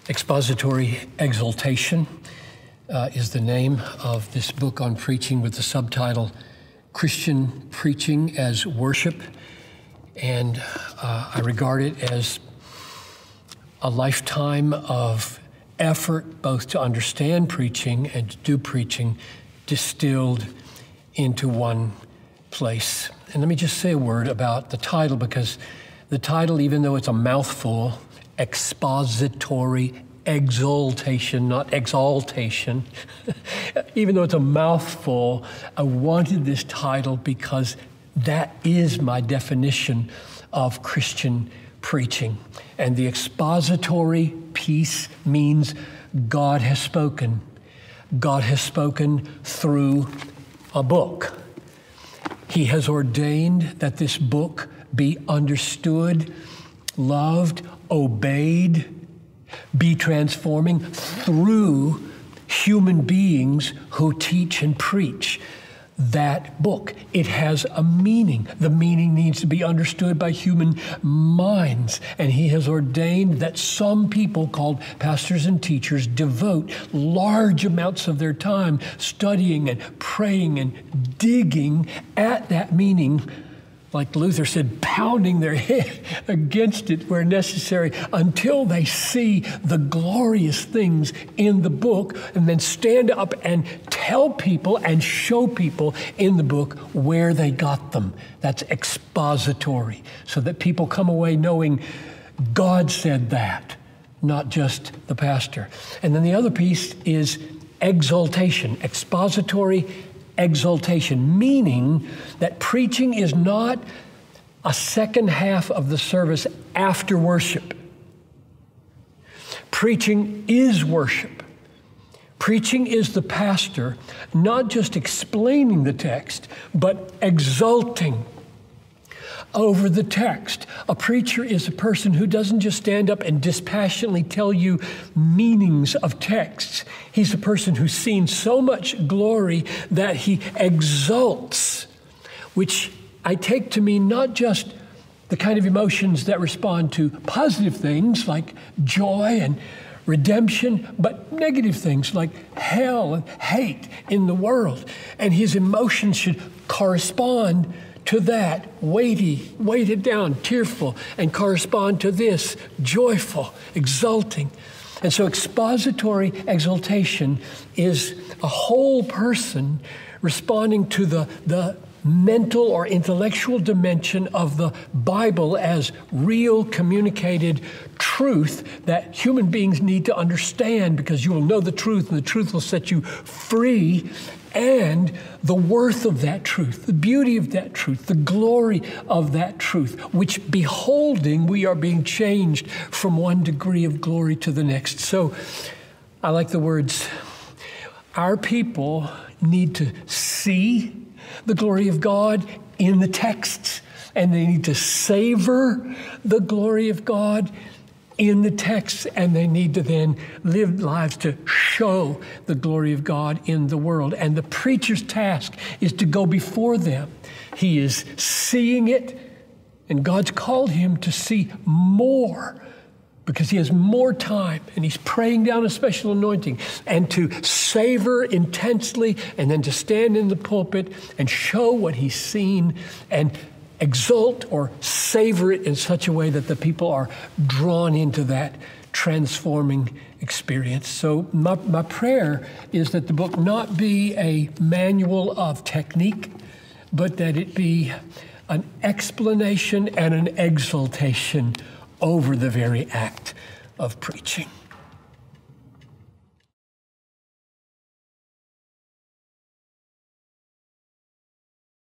Expository Exaltation is the name of this book on preaching, with the subtitle Christian Preaching as Worship. And I regard it as a lifetime of effort both to understand preaching and to do preaching distilled into one place. And let me just say a word about the title, because the title, even though it's a mouthful, Expository Exaltation, not exaltation, even though it's a mouthful, I wanted this title because that is my definition of Christian preaching. And the expository piece means God has spoken. God has spoken through a book. He has ordained that this book be understood, loved, obeyed, be transforming through human beings who teach and preach that book. It has a meaning. The meaning needs to be understood by human minds. And He has ordained that some people called pastors and teachers devote large amounts of their time studying and praying and digging at that meaning, like Luther said, pounding their head against it where necessary until they see the glorious things in the book, and then stand up and tell people and show people in the book where they got them. That's expository, so that people come away knowing God said that, not just the pastor. And then the other piece is exaltation, expository exaltation, meaning that preaching is not a second half of the service after worship. Preaching is worship. Preaching is the pastor not just explaining the text, but exulting over the text. A preacher is a person who doesn't just stand up and dispassionately tell you meanings of texts. He's a person who's seen so much glory that he exults, which I take to mean not just the kind of emotions that respond to positive things like joy and redemption, but negative things like hell and hate in the world. And his emotions should correspond to that, weighted down, tearful, and correspond to this, joyful, exulting. And so expository exaltation is a whole person responding to the mental or intellectual dimension of the Bible as real communicated truth that human beings need to understand, because you will know the truth and the truth will set you free, and the worth of that truth, the beauty of that truth, the glory of that truth, which beholding we are being changed from one degree of glory to the next. So I like the words, our people need to see the glory of God in the texts, and they need to savor the glory of God in the text, and they need to then live lives to show the glory of God in the world. And the preacher's task is to go before them. He is seeing it, and God's called him to see more, because he has more time, and he's praying down a special anointing, and to savor intensely, and then to stand in the pulpit and show what he's seen and exult or savor it in such a way that the people are drawn into that transforming experience. So my prayer is that the book not be a manual of technique, but that it be an explanation and an exaltation over the very act of preaching.